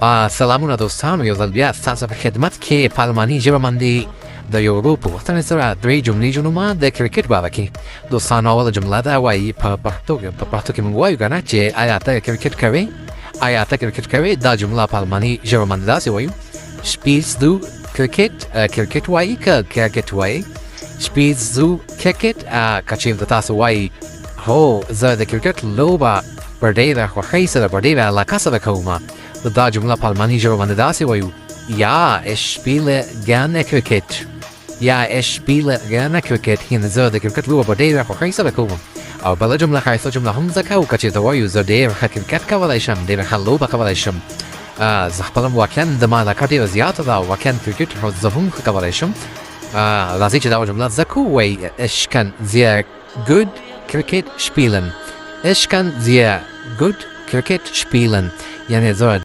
سلامونه دوستانو، یو ځل بیا ستاسو په خدمت کې په الماني ژبه باندې د یو ورو په غوښتنې سره درې جملې جوړومه د کرکټ باره کې. دوستانو، اوله جمله ده وایي په پښتو کې موږ وایو که نه چې آیا ته کرکټ کوې؟ آیا ته کرکټ کوې؟ دا جمله په الماني ژبه باندې داسې وایو: Spielst du کرکټ؟ کرکټ وایي که کرکټ وایي؟ Spielst du کرکټ؟ که چېرته تاسو وایي هو زه د کرکټ لوبه په ډېره خوښۍ سره په ډېره علاقه سره کومه، نو دا جمله په الماني ژبه باندې داسې وایو: Ja, ich spiele gerne Cricket. Ja, ich spiele gerne Cricket. یعنې زه د کرکټ لوبه په ډېره خوښۍ سره کوم. او بله جمله ښایسته جمله هم زه کوو که چېرته وایو زه ډېر ښه کرکټ کولی شم، ډېره ښه لوبه کولی شم. زه خپله واقعا د ما علاقه ډېره زیاته ده او واقعا کرکټ زه هم ښه کولی شم. راځئ چې دا جمله زده کوو. وایي Ich kann sehr gut Cricket spielen. Ich kann sehr gut Cricket spielen. یعنې زه